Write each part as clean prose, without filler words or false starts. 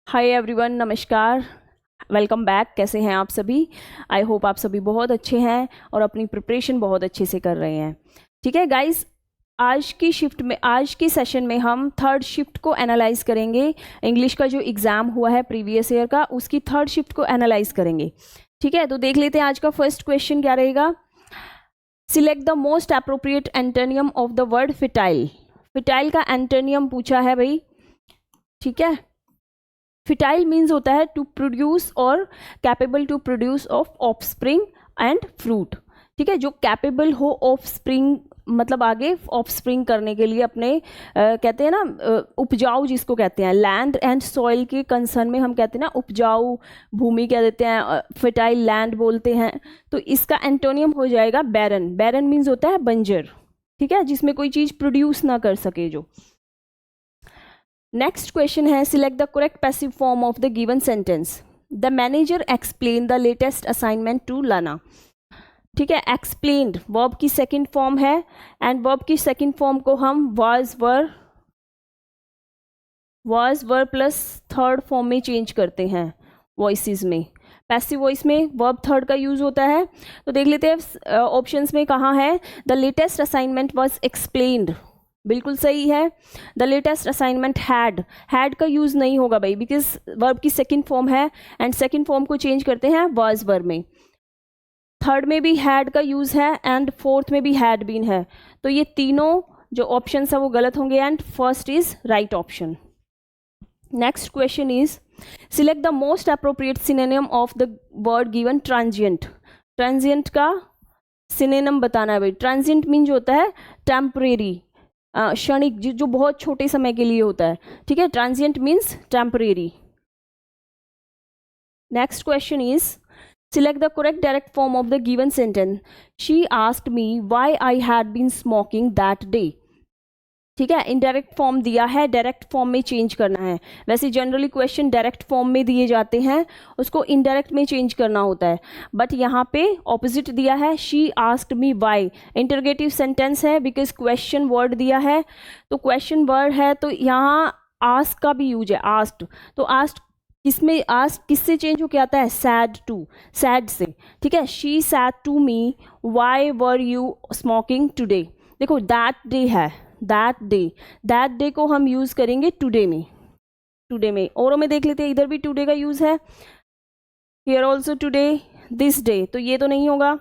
Hi everyone, नमस्कार, welcome back. कैसे हैं आप सभी? आई होप आप सभी बहुत अच्छे हैं और अपनी प्रिपरेशन बहुत अच्छे से कर रहे हैं। ठीक है गाइस, आज की सेशन में हम थर्ड शिफ्ट को एनालाइज करेंगे। इंग्लिश का जो एग्ज़ाम हुआ है प्रीवियस ईयर का, उसकी थर्ड शिफ्ट को एनालाइज करेंगे। ठीक है, तो देख लेते हैं आज का फर्स्ट क्वेश्चन क्या रहेगा। Select the most appropriate antonym of the word fertile. Fertile का एंटोनियम पूछा है भाई। ठीक है, फिटाइल मीन्स होता है टू प्रोड्यूस और capable to produce of offspring and fruit. ठीक है, जो कैपेबल हो ऑफस्प्रिंग, मतलब आगे ऑफस्प्रिंग करने के लिए अपने कहते हैं ना उपजाऊ जिसको कहते हैं, लैंड एंड सॉइल के कंसर्न में हम कहते हैं ना उपजाऊ भूमि कह देते हैं, फर्टाइल लैंड बोलते हैं। तो इसका एंटोनियम हो जाएगा बैरन। बैरन मीन्स होता है बंजर। ठीक है, जिसमें कोई चीज़ प्रोड्यूस ना कर सके जो। नेक्स्ट क्वेश्चन है, select the correct passive form of the given sentence. The manager explain the latest assignment to Lana. ठीक है, एक्सप्लेन्ड वर्ब की सेकंड फॉर्म है एंड वर्ब की सेकंड फॉर्म को हम was were plus third form में change करते हैं वॉइसेस में। पैसिव वॉइस में वर्ब थर्ड का यूज होता है। तो देख लेते हैं ऑप्शंस में कहाँ है। The latest assignment was explained, बिल्कुल सही है। द लेटेस्ट असाइनमेंट हैड का यूज नहीं होगा भाई, बिकॉज वर्ब की सेकंड फॉर्म है एंड सेकंड फॉर्म को चेंज करते हैं वाज वर में। थर्ड में भी हैड का यूज है एंड फोर्थ में भी हैड बीन है। तो ये तीनों जो ऑप्शन है वो गलत होंगे and first is right option. Next question is, select the most appropriate synonym of the word given transient. Transient का सिनोनिम बताना है भाई। ट्रांजिएंट मीन जो होता है टेम्परेरी, क्षणिक, जो बहुत छोटे समय के लिए होता है। ठीक है, transient means temporary. Next question is, select the correct direct form of the given sentence. She asked me why I had been smoking that day. ठीक है, इनडायरेक्ट फॉर्म दिया है, डायरेक्ट फॉर्म में चेंज करना है। वैसे जनरली क्वेश्चन डायरेक्ट फॉर्म में दिए जाते हैं, उसको इनडायरेक्ट में चेंज करना होता है, बट यहाँ पे ऑपोजिट दिया है। She asked me why, interrogative sentence है बिकॉज क्वेश्चन वर्ड दिया है। तो क्वेश्चन वर्ड है तो यहाँ आस्क का भी यूज है, आस्क्ड। तो आस्क्ड किसमें, आस्क किससे चेंज होके आता है, सैड टू, सैड से। ठीक है, she said to me why were you smoking today. देखो दैट डे है, दैट डे को हम यूज करेंगे टुडे में। औरों में देख लेते हैं, इधर भी टुडे का यूज है, here also today, this day, तो ये तो नहीं होगा।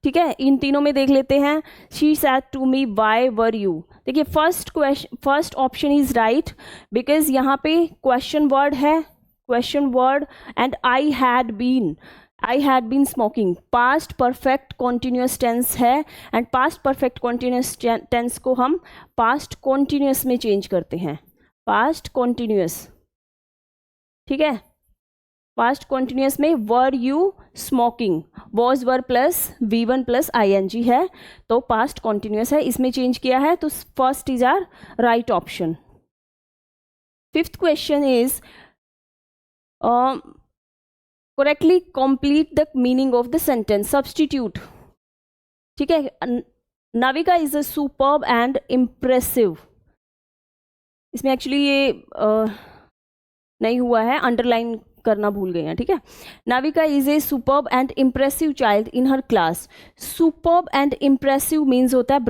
ठीक है, इन तीनों में देख लेते हैं। She said to me why were you. देखिए first option is right because यहाँ पे क्वेश्चन वर्ड है, question word and I had been smoking. Past perfect continuous tense है and past perfect continuous tense को हम पास्ट कॉन्टिन्यूस में change करते हैं, पास्ट कॉन्टिन्यूस। ठीक है, पास्ट कॉन्टिन्यूस में वर you smoking, was were plus V1 plus ING है, तो पास्ट कॉन्टिन्यूस है, इसमें चेंज किया है। तो first is our right option. Fifth question is, correctly complete the meaning of the sentence, substitute. ठीक है, Navika is a superb and impressive. इसमें एक्चुअली ये नहीं हुआ है, अंडरलाइन करना भूल गए हैं। ठीक है, Navika is a superb and impressive child in her class. Superb and impressive means होता है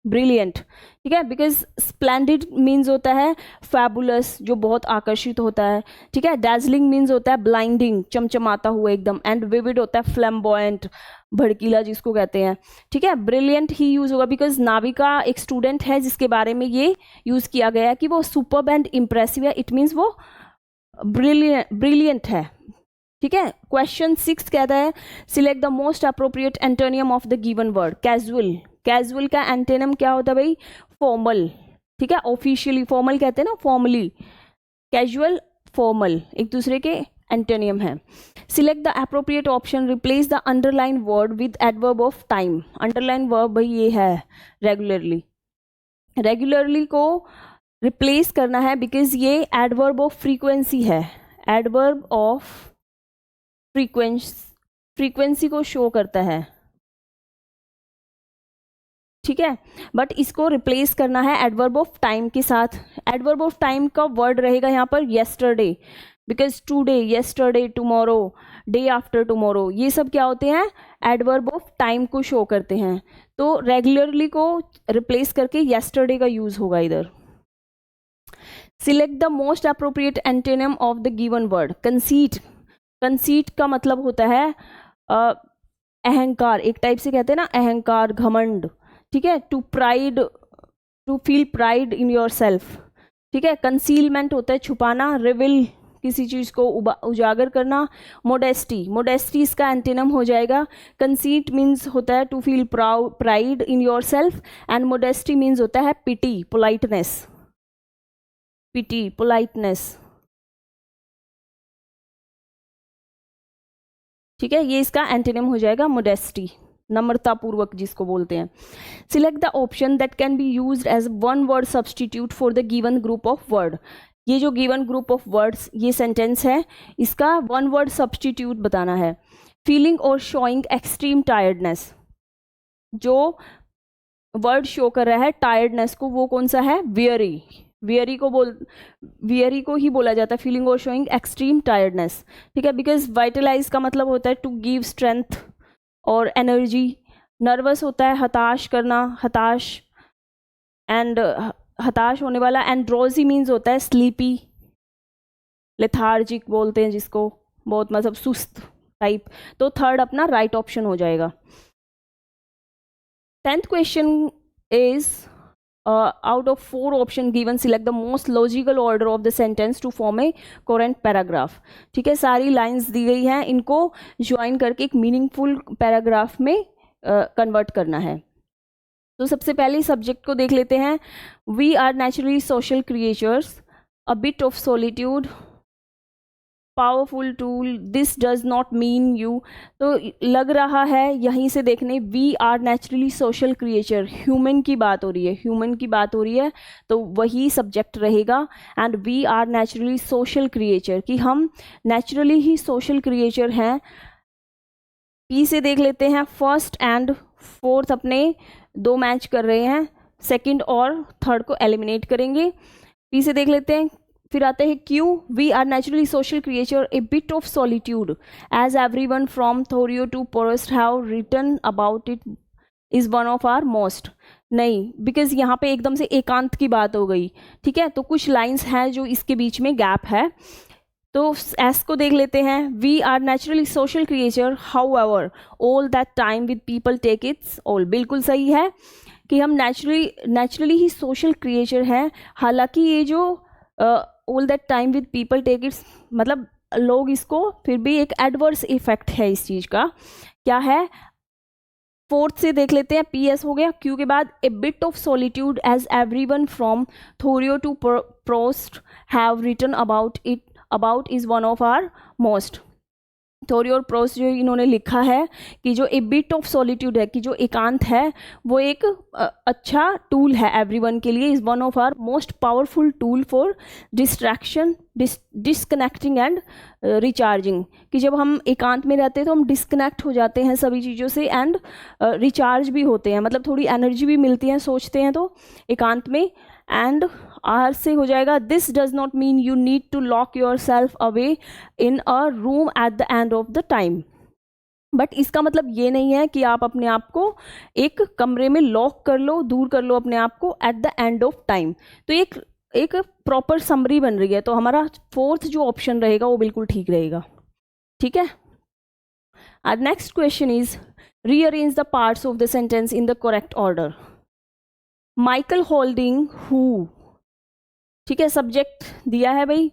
ब्रिलियंट। ठीक है, बिकॉज स्प्लेंडिड मीन्स होता है फैबुलस, जो बहुत आकर्षित होता है। ठीक है, डैजलिंग मीन्स होता है ब्लाइंडिंग, चमचमाता हुआ एकदम, एंड विविड होता है फ्लैम्बॉयंट, भड़कीला जिसको कहते हैं। ठीक है, ब्रिलियंट ही यूज होगा बिकॉज नाविका एक स्टूडेंट है जिसके बारे में ये यूज किया गया है कि वो सुपर्ब एंड इम्प्रेसिव है, इट मीन्स वो ब्रिलियंट है। ठीक है, क्वेश्चन 6 कहता है, select the most appropriate antonym of the given word. Casual का एंटोनियम क्या होता है भाई, फॉर्मल। ठीक है, ऑफिशियली फॉर्मल कहते हैं ना, फॉर्मली। कैजुअल फॉर्मल एक दूसरे के एंटोनियम है। Select the appropriate option, replace the underline word with adverb of time. Underline verb भाई ये है रेगुलरली को रिप्लेस करना है बिकॉज ये एडवर्ब ऑफ फ्रीक्वेंसी है, एडवर्ब ऑफ फ्रीक्वेंसी को शो करता है। ठीक है, बट इसको रिप्लेस करना है एडवर्ब ऑफ टाइम के साथ। एडवर्ब ऑफ टाइम का वर्ड रहेगा यहाँ पर yesterday, because today, yesterday, tomorrow, day after tomorrow, ये सब क्या होते हैं, एडवर्ब ऑफ टाइम को शो करते हैं. तो रेगुलरली को रिप्लेस करके येस्टरडे का यूज होगा इधर. Select the most appropriate antonym of the given word. Conceit, conceit का मतलब होता है अहंकार, एक टाइप से कहते हैं ना अहंकार, घमंड, ठीक है. To pride, to feel pride in yourself, ठीक है. कंसीलमेंट होता है छुपाना, रिविल किसी चीज़ को उजागर करना. मोडेस्टी, मोडेस्टी इसका एंटीनम हो जाएगा. कंसीट मीन्स होता है to feel pride in yourself, and modesty means होता है पिटी, पोलाइटनेस, पिटी, पोलाइटनेस, ठीक है. ये इसका एंटीनम हो जाएगा मोडेस्टी, नम्रतापूर्वक जिसको बोलते हैं. Select the option that can be used as one word substitute for the given group of word. ये जो गिवन ग्रुप ऑफ वर्ड्स, ये सेंटेंस है, इसका वन वर्ड सब्सटीट्यूट बताना है. फीलिंग और शोइंग एक्सट्रीम टायर्डनेस, जो वर्ड शो कर रहा है टायर्डनेस को, वो कौन सा है, वियरी. वियरी को ही बोला जाता है फीलिंग और शोइंग एक्सट्रीम टायर्डनेस, ठीक है. बिकॉज वाइटलाइज का मतलब होता है टू गिव स्ट्रेंथ और एनर्जी. नर्वस होता है हताश करना, हताश, एंड हताश होने वाला. एंड ड्रोजी मीन्स होता है स्लीपी, लेथार्जिक बोलते हैं जिसको, बहुत मतलब सुस्त टाइप. तो थर्ड अपना राइट ऑप्शन हो जाएगा. 10th question is out of 4 option given, select the most logical order of the sentence to form a coherent paragraph. ठीक है, सारी लाइंस दी गई हैं, इनको ज्वाइन करके एक मीनिंगफुल पैराग्राफ में कन्वर्ट करना है. तो सबसे पहले सब्जेक्ट को देख लेते हैं. We are naturally social creatures, a bit of solitude, powerful tool, this does not mean you. तो लग रहा है यहीं से देखने, we are naturally social creature, human की बात हो रही है, ह्यूमन की बात हो रही है, तो वही सब्जेक्ट रहेगा. And we are naturally social creature, कि हम नेचुरली ही सोशल क्रिएचर हैं. पी से देख लेते हैं. फर्स्ट एंड फोर्थ अपने 2 मैच कर रहे हैं, सेकंड और थर्ड को एलिमिनेट करेंगे. पी से देख लेते हैं. फिर आते हैं Q. We are naturally social creature, a bit of solitude, as everyone from Thoreau to Proust have written about it, is one of our most. नहीं, बिकॉज यहाँ पे एकदम से एकांत की बात हो गई, ठीक है. तो कुछ लाइंस हैं जो इसके बीच में गैप है. तो एस को देख लेते हैं. We are naturally social creature, however all that time with people take its all. बिल्कुल सही है कि हम नेचुरली ही सोशल क्रिएचर हैं. हालांकि ये जो all that time with people take its, मतलब लोग इसको फिर भी एक एडवर्स इफेक्ट है इस चीज़ का. क्या है, फोर्थ से देख लेते हैं. पी एस हो गया. क्यू के बाद a bit of solitude, as everyone from Thoreau to Proust have written about it, about is one of our most. Thoreau और प्रोस्ट जो इन्होंने लिखा है कि जो ए बिट ऑफ सॉलिट्यूड है, कि जो एकांत है, वो एक अच्छा टूल है एवरीवन के लिए, is one of our most powerful tool for distraction, disconnecting and recharging. कि जब हम एकांत में रहते हैं तो हम डिस्कनेक्ट हो जाते हैं सभी चीज़ों से, एंड रिचार्ज भी होते हैं, मतलब थोड़ी एनर्जी भी मिलती है सोचते हैं तो एकांत में. एंड आर से हो जाएगा. This does not mean you need to lock yourself away in a room at the end of the time. But इसका मतलब ये नहीं है कि आप अपने आप को एक कमरे में लॉक कर लो, दूर कर लो अपने आप को eight the end of time. तो एक प्रॉपर समरी बन रही है. तो हमारा फोर्थ जो ऑप्शन रहेगा वो बिल्कुल ठीक रहेगा, ठीक है. Our next question is rearrange the parts of the sentence in the correct order. Michael Holding who, ठीक है, सब्जेक्ट दिया है भाई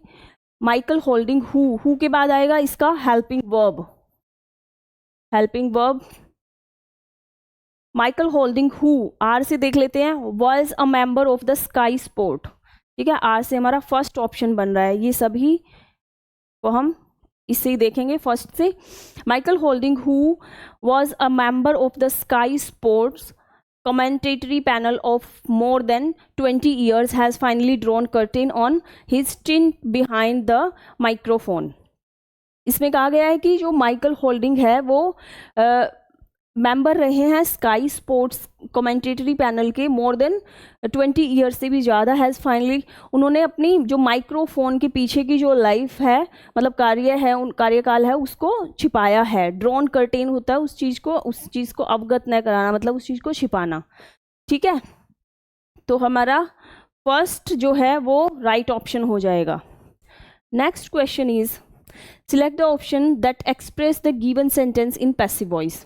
माइकल होल्डिंग हु के बाद आएगा इसका helping verb. Helping verb Michael Holding who. R से देख लेते हैं. Was a member of the sky sport, ठीक है. आर से हमारा फर्स्ट ऑप्शन बन रहा है. ये सभी को हम इससे ही देखेंगे फर्स्ट से. Michael Holding who was a member of the sky sports commentatary panel of more than 20 years has finally drawn curtain on his stint behind the microphone. इसमें कहा गया है कि जो माइकल होल्डिंग है वो मेंबर रहे हैं स्काई स्पोर्ट्स कमेंटेटरी पैनल के मोर देन 20 ईयर्स से भी ज़्यादा। हैज़ फाइनली, उन्होंने अपनी जो माइक्रोफोन के पीछे की जो लाइफ है, मतलब कार्य है, उन कार्यकाल है, उसको छिपाया है। ड्रॉन कर्टेन होता है उस चीज़ को अवगत न कराना, मतलब उस चीज़ को छिपाना। ठीक है, तो हमारा फर्स्ट जो है वो राइट ऑप्शन हो जाएगा। Next question is select the option that express the given sentence in passive voice.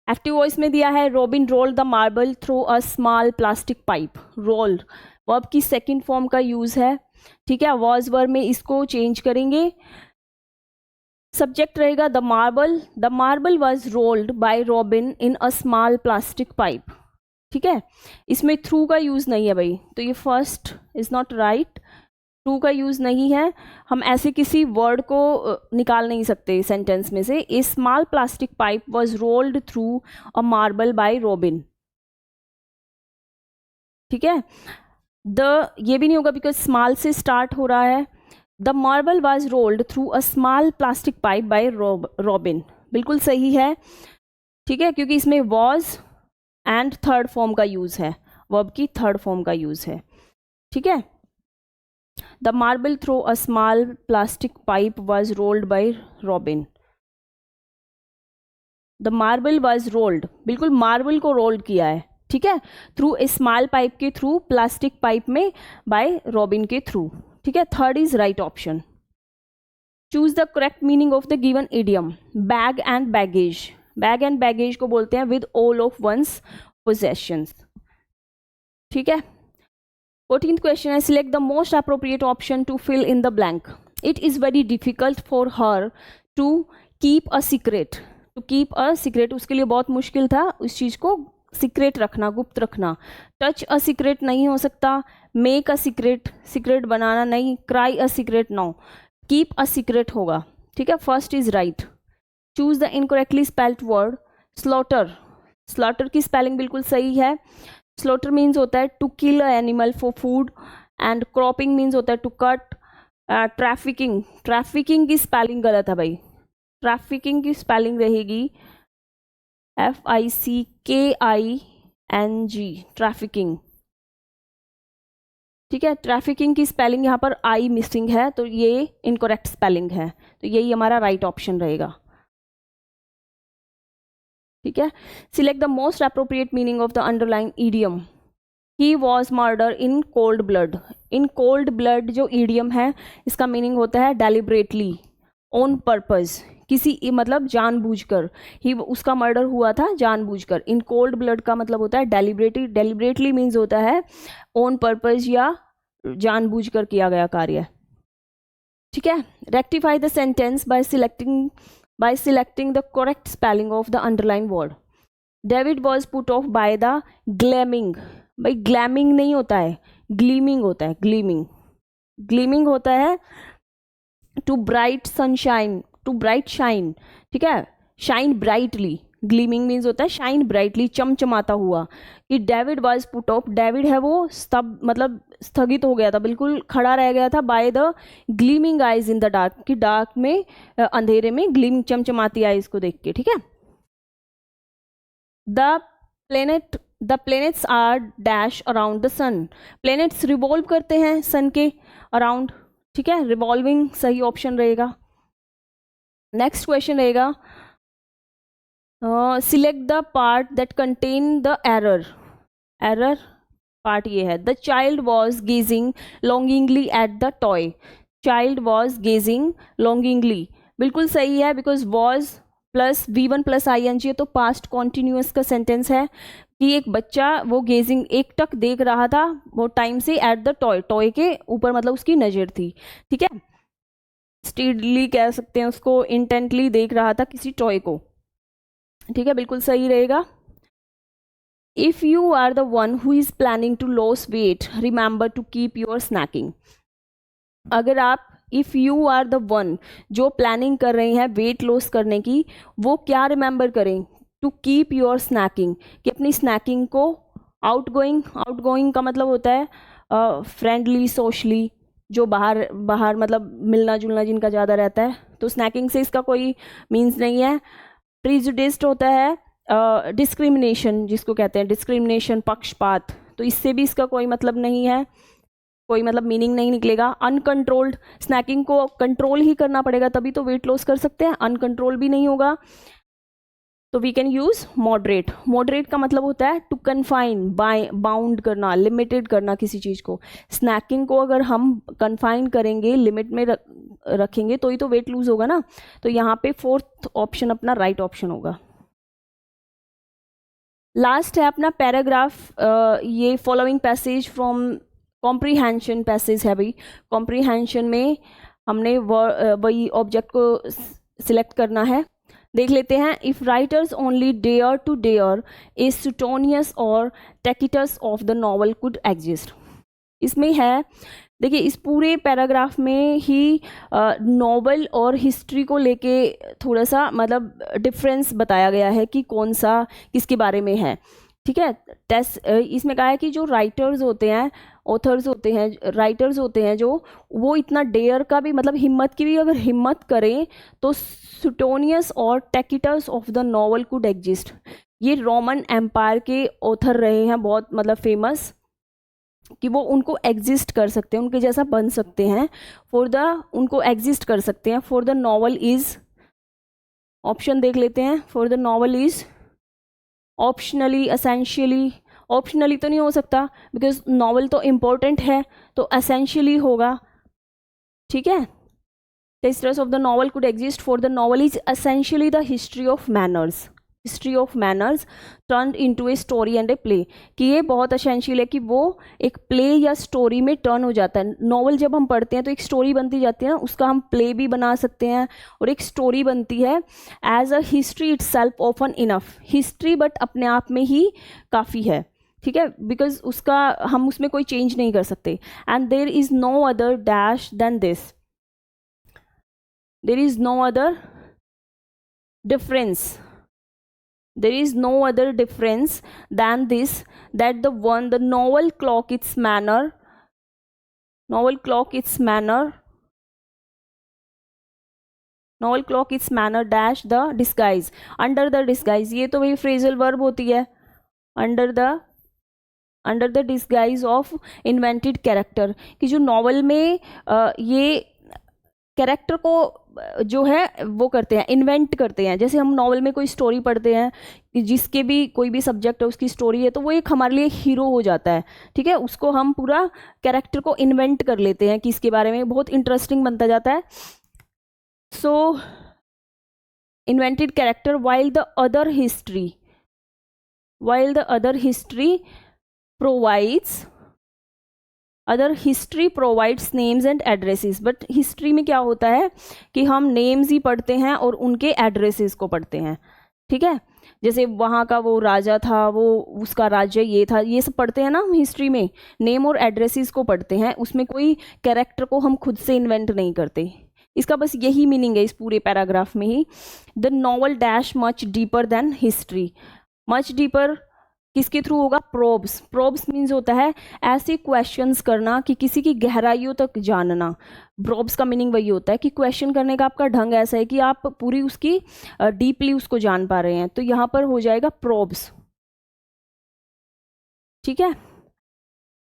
Active voice में दिया है robin rolled the marble through a small plastic pipe. Rolled verb की सेकंड फॉर्म का use है। ठीक है, वॉज वर्ब में इसको चेंज करेंगे। सब्जेक्ट रहेगा the marble was rolled by robin in a small plastic pipe. ठीक है, इसमें थ्रू का यूज नहीं है भाई, तो ये first is not right. Through का यूज नहीं है, हम ऐसे किसी वर्ड को निकाल नहीं सकते सेंटेंस में से। A small plastic pipe was rolled through a marble by Robin. ठीक है, ये भी नहीं होगा बिकॉज स्मॉल से स्टार्ट हो रहा है। The marble was rolled through a small plastic pipe by Robin, बिल्कुल सही है। ठीक है, क्योंकि इसमें वॉज एंड थर्ड फॉर्म का यूज है, वर्ब की थर्ड फॉर्म का यूज है। ठीक है, the marble through a small plastic pipe was rolled by Robin. The marble was rolled, बिल्कुल मार्बल को रोल्ड किया है। ठीक है, थ्रू ए स्मॉल पाइप के थ्रू, प्लास्टिक पाइप में बाय रॉबिन के थ्रू। ठीक है, third is right option. Choose the correct meaning of the given idiom. Bag and baggage, bag and baggage को बोलते हैं with all of one's possessions. ठीक है, 14th क्वेश्चन है select the most appropriate option to fill in the blank. It is very difficult for her to keep a secret. To keep a secret, उसके लिए बहुत मुश्किल था उस चीज़ को सीक्रेट रखना, गुप्त रखना। टच अ सीक्रेट नहीं हो सकता, मेक अ सीक्रेट, सीक्रेट बनाना नहीं, cry a secret no, keep a secret होगा। ठीक है, first is right. Choose the incorrectly spelled word slaughter. Slaughter की स्पेलिंग बिल्कुल सही है। स्लॉटर मीन्स होता है to kill a animal for food, and cropping means होता है टू कट। ट्रैफिकिंग, ट्रैफिकिंग की स्पेलिंग गलत है भाई, ट्रैफिकिंग की स्पेलिंग रहेगी FICKING, ट्रैफिकिंग। ठीक है, ट्रैफिकिंग की स्पेलिंग यहाँ पर आई मिसिंग है, तो ये इनकरेक्ट स्पेलिंग है, तो यही हमारा राइट ऑप्शन रहेगा। ठीक है, select the most appropriate meaning of the underline idiom. He was murder in cold blood. In cold blood जो ईडियम है, इसका मीनिंग होता है डेलिबरेटली, ऑन पर्पज, किसी मतलब जानबूझकर। ही, उसका मर्डर हुआ था जानबूझकर। इन कोल्ड ब्लड का मतलब होता है डेलिबरेटली, डेलिबरेटली मीन्स होता है ऑन पर्पज या जानबूझकर किया गया कार्य। ठीक है, rectify the sentence by selecting the correct spelling of the underline word. David was put off by the glamming. भाई ग्लैमिंग नहीं होता है, ग्लीमिंग होता है, ग्लीमिंग। ग्लीमिंग होता है to bright sunshine, to bright shine. ठीक है, शाइन ब्राइटली, ग्लीमिंग मीन्स होता है शाइन ब्राइटली, चमचमाता हुआ। कि David was put off, David है वो मतलब स्थगित हो गया था, बिल्कुल खड़ा रह गया था, by the gleaming eyes in the dark, कि डार्क में, अंधेरे में ग्लीमिंग, चमचमाती आइज को देख के। ठीक है, the planets are dash around the sun. Planets revolve करते हैं सन के अराउंड। ठीक है, रिवॉल्विंग सही ऑप्शन रहेगा। नेक्स्ट क्वेश्चन रहेगा select the part that contain the error. Error part ये है, the child was gazing longingly at the toy. Child was gazing longingly, बिल्कुल सही है, because was plus V1 plus ING है, तो पास्ट कॉन्टिन्यूस का sentence है कि एक बच्चा वो गेजिंग, एक टक देख रहा था वो टाइम से एट द टॉय, टॉय के ऊपर, मतलब उसकी नज़र थी। ठीक है, स्टीडली कह सकते हैं उसको, इंटेंटली देख रहा था किसी टॉय को। ठीक है, बिल्कुल सही रहेगा। If you are the one who is planning to loss weight, remember to keep your snacking. अगर आप, if you are the one जो प्लानिंग कर रहे हैं वेट लॉस करने की, वो क्या रिमेंबर करें, टू कीप योर स्नैकिंग, कि अपनी स्नैकिंग को आउटगोइंग, आउटगोइंग का मतलब होता है फ्रेंडली, सोशली, जो बाहर बाहर मतलब मिलना जुलना जिनका ज़्यादा रहता है, तो स्नैकिंग से इसका कोई मीन्स नहीं है। प्रिजुडिस्ड होता है डिस्क्रिमिनेशन, जिसको कहते हैं डिस्क्रिमिनेशन, पक्षपात, तो इससे भी इसका कोई मतलब नहीं है, कोई मतलब मीनिंग नहीं निकलेगा। अनकंट्रोल्ड, स्नैकिंग को कंट्रोल ही करना पड़ेगा तभी तो वेट लॉस कर सकते हैं, अनकंट्रोल भी नहीं होगा तो we can use moderate. Moderate का मतलब होता है टू कन्फाइन, बाउंड करना, लिमिटेड करना किसी चीज़ को। स्नैकिंग को अगर हम कन्फाइन करेंगे, लिमिट में रखेंगे तो ही तो वेट लूज होगा ना, तो यहाँ पे फोर्थ ऑप्शन अपना राइट ऑप्शन होगा। लास्ट है अपना पैराग्राफ, ये following passage from comprehension passage है भाई। कॉम्प्रीहेंशन में हमने वही ऑब्जेक्ट को सिलेक्ट करना है। देख लेते हैं। If writers only dare to dare a Suetonius और Tacitus of the novel could exist. इसमें है, देखिए इस पूरे पैराग्राफ में ही नॉवल और हिस्ट्री को लेके थोड़ा सा मतलब डिफरेंस बताया गया है कि कौन सा किसके बारे में है, ठीक है। इसमें कहा है कि जो राइटर्स होते हैं, ऑथर्स होते हैं, राइटर्स होते हैं जो, वो इतना डेयर का भी मतलब हिम्मत की भी अगर हिम्मत करें तो सुटोनियस और Tacitus of the novel could exist. ये रोमन एम्पायर के ऑथर रहे हैं बहुत मतलब फेमस, कि वो उनको एग्जिस्ट कर सकते हैं, उनके जैसा बन सकते हैं, उनको एग्जिस्ट कर सकते हैं। For the novel is, option देख लेते हैं। For the novel is optionally, essentially, optionally तो नहीं हो सकता बिकॉज नॉवल तो इम्पोर्टेंट है, तो एसेंशियली होगा, ठीक है। The history of the novel could exist for the novel is essentially the history of manners, history of manners turn into a story and a play, कि ये बहुत एसेंशियल है कि वो एक प्ले या स्टोरी में टर्न हो जाता है। नॉवल जब हम पढ़ते हैं तो एक स्टोरी बनती जाती है ना, उसका हम प्ले भी बना सकते हैं और एक स्टोरी बनती है। As a history itself often enough, history but अपने आप में ही काफ़ी है, ठीक है, बिकॉज उसका हम उसमें कोई चेंज नहीं कर सकते। And there is no other dash than this, there is no other difference, there is no other difference than this, that the novel clock its manner, novel clock its manner, novel clock its manner dash the disguise, under the disguise, ये तो वही phrasal verb होती है, under the disguise of invented character, कि जो novel में ये character को जो है वो करते हैं, इन्वेंट करते हैं। जैसे हम नॉवल में कोई स्टोरी पढ़ते हैं कि जिसके भी कोई भी सब्जेक्ट है उसकी स्टोरी है, तो वो एक हमारे लिए हीरो हो जाता है, ठीक है। उसको हम पूरा कैरेक्टर को इन्वेंट कर लेते हैं कि इसके बारे में, बहुत इंटरेस्टिंग बनता जाता है। So invented character while the other history provides names and addresses, but history में क्या होता है कि हम नेम्स ही पढ़ते हैं और उनके एड्रेसेस को पढ़ते हैं, ठीक है। जैसे वहाँ का वो राजा था, वो उसका राज्य ये था, ये सब पढ़ते हैं ना हम हिस्ट्री में, नेम और एड्रेसेस को पढ़ते हैं, उसमें कोई कैरेक्टर को हम खुद से इन्वेंट नहीं करते। इसका बस यही मीनिंग है इस पूरे पैराग्राफ में ही। The novel dash much deeper than history, much deeper किसके थ्रू होगा? प्रोब्स मीन्स होता है ऐसे क्वेश्चंस करना कि किसी की गहराइयों तक जानना। प्रोब्स का मीनिंग वही होता है कि क्वेश्चन करने का आपका ढंग ऐसा है कि आप पूरी उसकी डीपली उसको जान पा रहे हैं, तो यहाँ पर हो जाएगा प्रोब्स, ठीक है।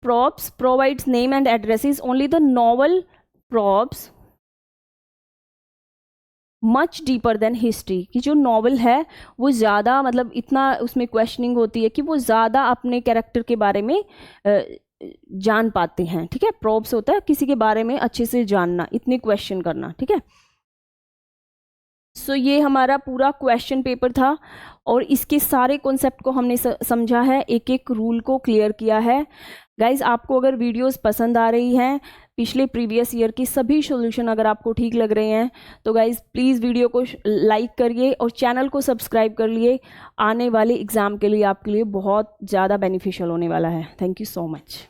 Probes provides name and addresses, only the novel probes much deeper than history, कि जो नॉवल है वो ज़्यादा मतलब इतना उसमें क्वेश्चनिंग होती है कि वो ज़्यादा अपने कैरेक्टर के बारे में जान पाते हैं, ठीक है। प्रोब्स होता है किसी के बारे में अच्छे से जानना, इतने क्वेश्चन करना, ठीक है। सो ये हमारा पूरा क्वेश्चन पेपर था और इसके सारे कॉन्सेप्ट को हमने समझा है, एक एक रूल को क्लियर किया है। गाइज आपको अगर वीडियोस पसंद आ रही हैं, पिछले प्रीवियस ईयर की सभी सॉल्यूशन अगर आपको ठीक लग रहे हैं, तो गाइज प्लीज़ वीडियो को लाइक करिए और चैनल को सब्सक्राइब कर लिए। आने वाले एग्ज़ाम के लिए आपके लिए बहुत ज़्यादा बेनिफिशियल होने वाला है। Thank you so much.